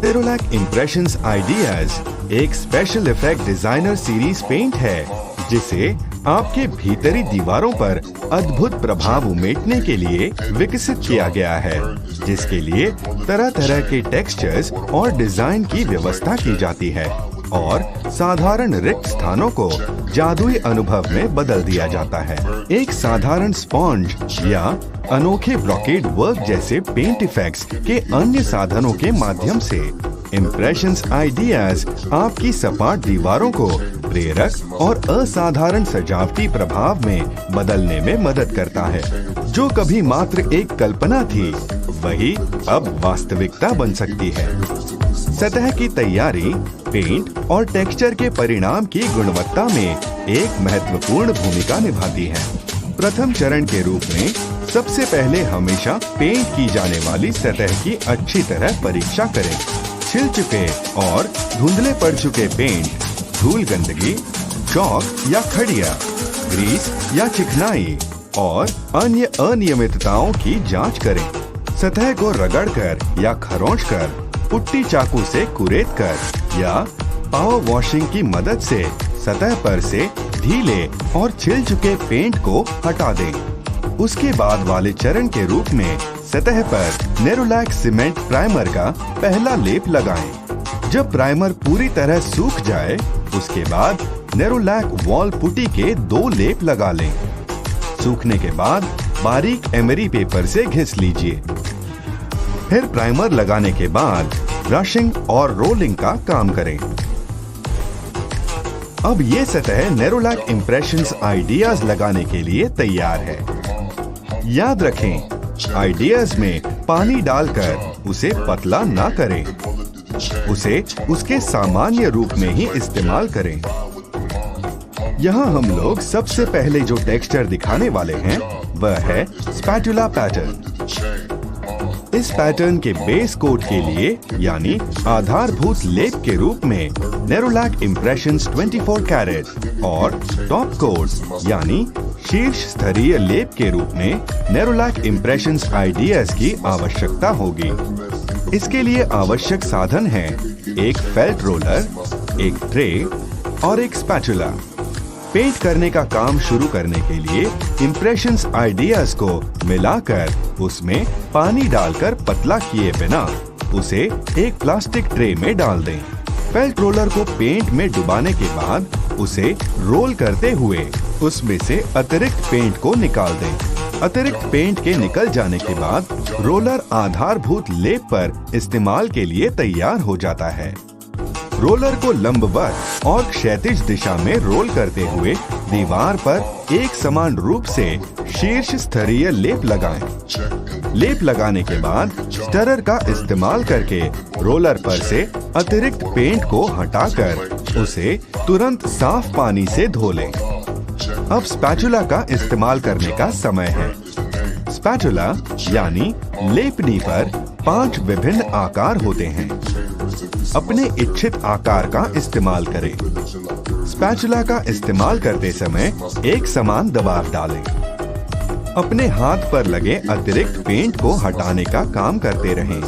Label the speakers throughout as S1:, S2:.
S1: Nerolac impressions ideas एक special effect designer series paint है जिसे आपके भीतरी दीवारों पर अद्भुत प्रभाव उमेटने के लिए विकसित किया गया है, जिसके लिए तरह तरह के टेक्सचर्स और डिजाइन की व्यवस्था की जाती है और साधारण रिक्त स्थानों को जादुई अनुभव में बदल दिया जाता है। एक साधारण स्पॉन्ज या अनोखे ब्लॉकेड वर्क जैसे पेंट इफेक्ट्स के अन्य साधनों के माध्यम से इम्प्रेशंस आइडियाज आपकी सपाट दीवारों को प्रेरक और असाधारण सजावटी प्रभाव में बदलने में मदद करता है। जो कभी मात्र एक कल्पना थी, वही अब वास्तविकता बन सकती है। सतह की तैयारी पेंट और टेक्सचर के परिणाम की गुणवत्ता में एक महत्वपूर्ण भूमिका निभाती है। प्रथम चरण के रूप में सबसे पहले हमेशा पेंट की जाने वाली सतह की अच्छी तरह परीक्षा करें। छिल चुके और धुंधले पड़ चुके पेंट, धूल गंदगी, चौक या खड़िया, ग्रीस या चिकनाई और अन्य अनियमितताओं की जांच करें। सतह को रगड़कर या खरोंचकर, पुट्टी चाकू से कुरेद कर या पावर वॉशिंग की मदद से सतह पर से ढीले और छिल चुके पेंट को हटा दें। उसके बाद वाले चरण के रूप में सतह पर नेरोलैक सीमेंट प्राइमर का पहला लेप लगाएं। जब प्राइमर पूरी तरह सूख जाए, उसके बाद नेरोलैक वॉल पुट्टी के 2 लेप लगा लें। सूखने के बाद बारीक एमरी पेपर से घिस लीजिए। फिर प्राइमर लगाने के बाद ब्रशिंग और रोलिंग का काम करें। अब ये सतह नेरोलैक इम्प्रेशंस आइडियाज लगाने के लिए तैयार है। याद रखें, आइडियाज में पानी डालकर उसे पतला ना करें, उसे उसके सामान्य रूप में ही इस्तेमाल करें। यहाँ हम लोग सबसे पहले जो टेक्सचर दिखाने वाले हैं वह है स्पैटुला पैटर्न। इस पैटर्न के बेस कोट के लिए यानी आधारभूत लेप के रूप में नेरोलैक इम्प्रेशंस 24 कैरेट और टॉप कोट यानी शीर्ष स्तरीय लेप के रूप में नेरोलैक इम्प्रेशंस आइडियाज की आवश्यकता होगी। इसके लिए आवश्यक साधन हैं एक फेल्ट रोलर, एक ट्रे और एक स्पैचुला। पेंट करने का काम शुरू करने के लिए इम्प्रेशंस आइडियाज को मिलाकर उसमें पानी डालकर पतला किए बिना उसे एक प्लास्टिक ट्रे में डाल दें। फेल्ट रोलर को पेंट में डुबाने के बाद उसे रोल करते हुए उसमें से अतिरिक्त पेंट को निकाल दें। अतिरिक्त पेंट के निकल जाने के बाद रोलर आधारभूत लेप पर इस्तेमाल के लिए तैयार हो जाता है। रोलर को लंबवत और क्षैतिज दिशा में रोल करते हुए दीवार पर एक समान रूप से शीर्ष स्तरीय लेप लगाएं। लेप लगाने के बाद स्टरर का इस्तेमाल करके रोलर पर से अतिरिक्त पेंट को हटाकर उसे तुरंत साफ पानी से धो लें। अब स्पैचुला का इस्तेमाल करने का समय है। स्पैचुला यानी लेपनी पर 5 विभिन्न आकार होते हैं। अपने इच्छित आकार का इस्तेमाल करें। स्पैचुला का इस्तेमाल करते समय एक समान दबाव डालें। अपने हाथ पर लगे अतिरिक्त पेंट को हटाने का काम करते रहें।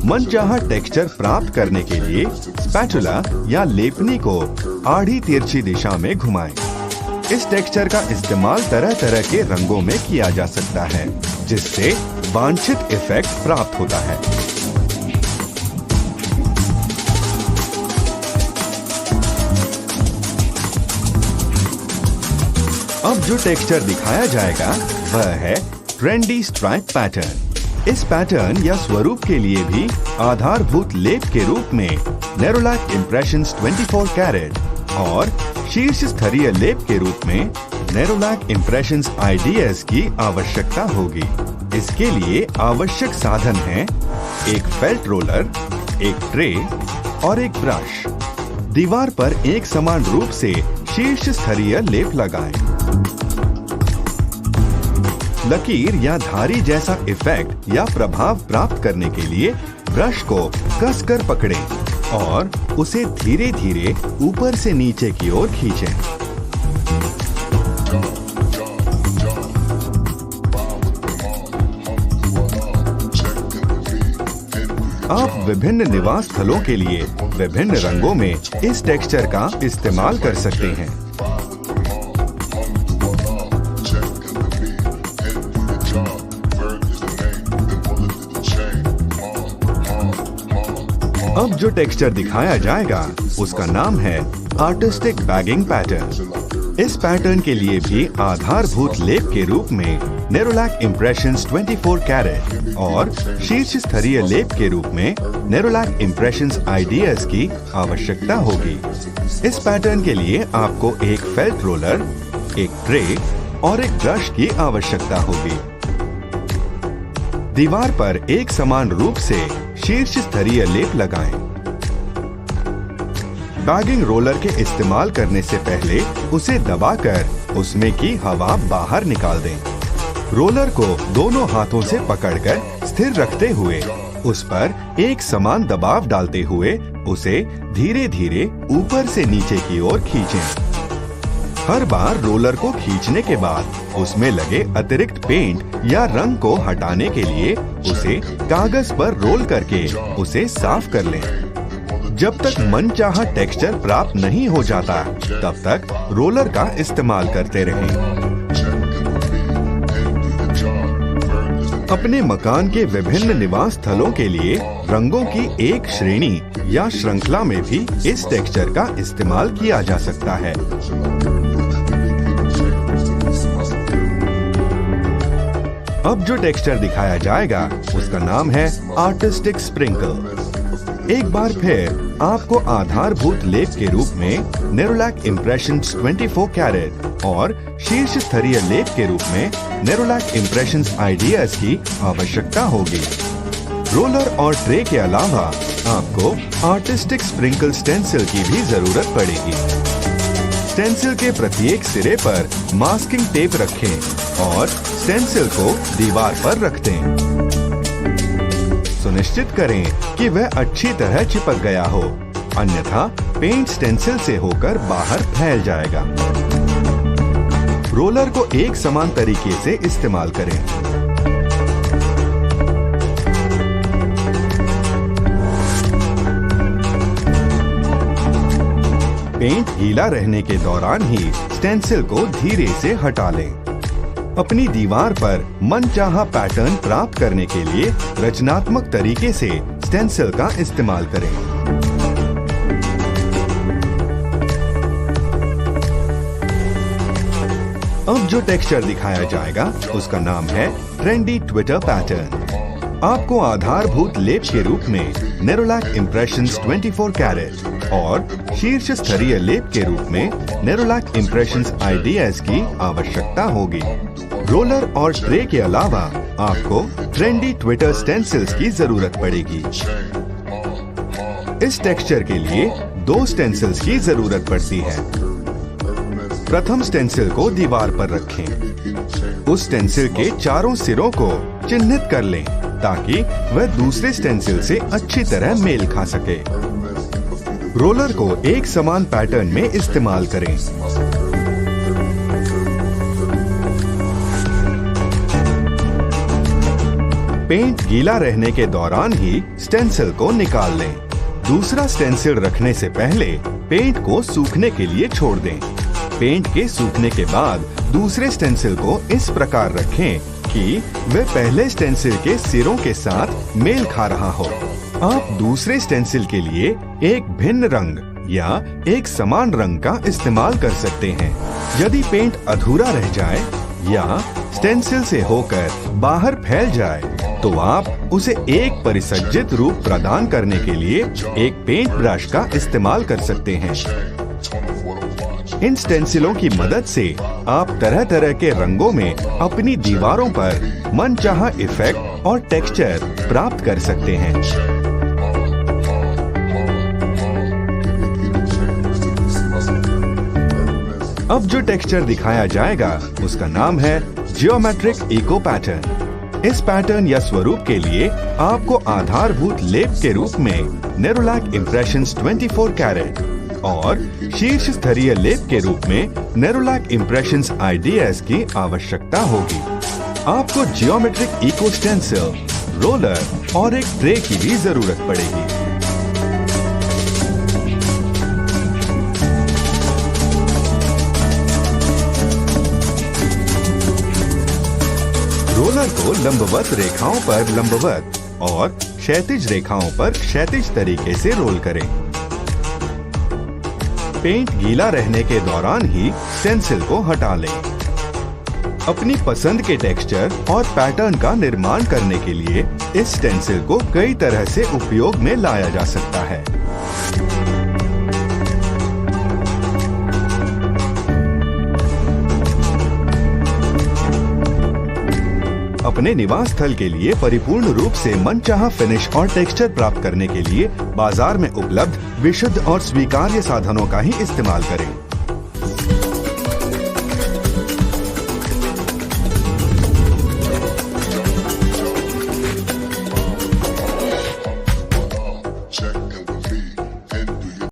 S1: मनचाहा टेक्सचर प्राप्त करने के लिए स्पैचुला या लेपनी को आड़ी तिरछी दिशा में घुमाएं। इस टेक्सचर का इस्तेमाल तरह तरह के रंगों में किया जा सकता है, जिससे वांछित इफेक्ट प्राप्त होता है। अब जो टेक्सचर दिखाया जाएगा वह है ट्रेंडी स्ट्राइप पैटर्न। इस पैटर्न या स्वरूप के लिए भी आधारभूत लेप के रूप में नेरोलैक इम्प्रेशंस 24 कैरेट और शीर्ष स्तरीय लेप के रूप में नेरोलैक इम्प्रेशंस आइडियाज की आवश्यकता होगी। इसके लिए आवश्यक साधन हैं एक फेल्ट रोलर, एक ट्रे और एक ब्रश। दीवार पर एक समान रूप से शीर्ष स्तरीय लेप लगाएं। लकीर या धारी जैसा इफेक्ट या प्रभाव प्राप्त करने के लिए ब्रश को कसकर पकड़ें और उसे धीरे धीरे ऊपर से नीचे की ओर खींचें। आप विभिन्न निवास स्थलों के लिए विभिन्न रंगों में इस टेक्सचर का इस्तेमाल कर सकते हैं। अब जो टेक्सचर दिखाया जाएगा उसका नाम है आर्टिस्टिक बैगिंग पैटर्न। इस पैटर्न के लिए भी आधारभूत लेप के रूप में नेरोलैक इम्प्रेशंस 24 कैरेट और शीर्ष स्तरीय लेप के रूप में नेरोलैक इम्प्रेशंस आइडियाज की आवश्यकता होगी। इस पैटर्न के लिए आपको एक फेल्ट रोलर, एक ट्रे और एक ब्रश की आवश्यकता होगी। दीवार पर एक समान रूप से शीर्ष स्तरीय लेप लगाएं। बैगिंग रोलर के इस्तेमाल करने से पहले उसे दबाकर उसमें की हवा बाहर निकाल दें। रोलर को दोनों हाथों से पकड़कर स्थिर रखते हुए उस पर एक समान दबाव डालते हुए उसे धीरे धीरे ऊपर से नीचे की ओर खींचें। हर बार रोलर को खींचने के बाद उसमें लगे अतिरिक्त पेंट या रंग को हटाने के लिए उसे कागज पर रोल करके उसे साफ कर लें। जब तक मनचाहा टेक्सचर प्राप्त नहीं हो जाता तब तक रोलर का इस्तेमाल करते रहें। अपने मकान के विभिन्न निवास स्थलों के लिए रंगों की एक श्रेणी या श्रृंखला में भी इस टेक्सचर का इस्तेमाल किया जा सकता है। अब जो टेक्सचर दिखाया जाएगा उसका नाम है आर्टिस्टिक स्प्रिंकल। एक बार फिर आपको आधारभूत लेप के रूप में नेरोलैक इम्प्रेशंस 24 कैरेट और शीर्ष स्तरीय लेप के रूप में नेरोलैक इम्प्रेशंस आइडियाज की आवश्यकता होगी। रोलर और ट्रे के अलावा आपको आर्टिस्टिक स्प्रिंकल स्टेंसिल की भी जरूरत पड़ेगी। स्टेंसिल के प्रत्येक सिरे पर मास्किंग टेप रखें और स्टेंसिल को दीवार पर रख दें। सुनिश्चित करें कि वह अच्छी तरह चिपक गया हो, अन्यथा पेंट स्टेंसिल से होकर बाहर फैल जाएगा। रोलर को एक समान तरीके से इस्तेमाल करें। पेंट गीला रहने के दौरान ही स्टेंसिल को धीरे से हटा लें। अपनी दीवार पर मनचाहा पैटर्न प्राप्त करने के लिए रचनात्मक तरीके से स्टेंसिल का इस्तेमाल करें। अब जो टेक्सचर दिखाया जाएगा उसका नाम है ट्रेंडी ट्विटर पैटर्न। आपको आधारभूत लेप के रूप में नेरोलैक इम्प्रेशंस 24 कैरेट और शीर्ष स्तरीय लेप के रूप में नेरोलैक इम्प्रेशंस आइडियाज की आवश्यकता होगी। रोलर और ट्रे के अलावा आपको ट्रेंडी ट्विटर स्टेंसिल्स की जरूरत पड़ेगी। इस टेक्सचर के लिए 2 स्टेंसिल्स की जरूरत पड़ती है। प्रथम स्टेंसिल को दीवार पर रखें। उस स्टेंसिल के चारों सिरों को चिन्हित कर लें ताकि वह दूसरे स्टेंसिल से अच्छी तरह मेल खा सके। रोलर को एक समान पैटर्न में इस्तेमाल करें। पेंट गीला रहने के दौरान ही स्टेंसिल को निकाल लें। दूसरा स्टेंसिल रखने से पहले पेंट को सूखने के लिए छोड़ दें। पेंट के सूखने के बाद दूसरे स्टेंसिल को इस प्रकार रखें कि वह पहले स्टेंसिल के सिरों के साथ मेल खा रहा हो। आप दूसरे स्टेंसिल के लिए एक भिन्न रंग या एक समान रंग का इस्तेमाल कर सकते हैं। यदि पेंट अधूरा रह जाए या स्टेंसिल से होकर बाहर फैल जाए तो आप उसे एक परिसज्जित रूप प्रदान करने के लिए एक पेंट ब्रश का इस्तेमाल कर सकते हैं। इन स्टेंसिलों की मदद से आप तरह तरह के रंगों में अपनी दीवारों पर मनचाहा इफेक्ट और टेक्सचर प्राप्त कर सकते हैं। अब जो टेक्सचर दिखाया जाएगा उसका नाम है जियोमेट्रिक इको पैटर्न। इस पैटर्न या स्वरूप के लिए आपको आधारभूत लेप के रूप में नेरोलैक इम्प्रेशंस 24 कैरेट और शीर्ष स्तरीय लेप के रूप में नेरोलैक इम्प्रेशंस आइडियाज की आवश्यकता होगी। आपको जियोमेट्रिक इको स्टेंसिल, रोलर और एक ट्रे की भी जरूरत पड़ेगी। रोलर को लंबवत रेखाओं पर लंबवत और क्षैतिज रेखाओं पर क्षैतिज तरीके से रोल करें। पेंट गीला रहने के दौरान ही स्टेंसिल को हटा लें। अपनी पसंद के टेक्सचर और पैटर्न का निर्माण करने के लिए इस स्टेंसिल को कई तरह से उपयोग में लाया जा सकता है। अपने निवास स्थल के लिए परिपूर्ण रूप से मनचाहा फिनिश और टेक्सचर प्राप्त करने के लिए बाजार में उपलब्ध विशुद्ध और स्वीकार्य साधनों का ही इस्तेमाल करें।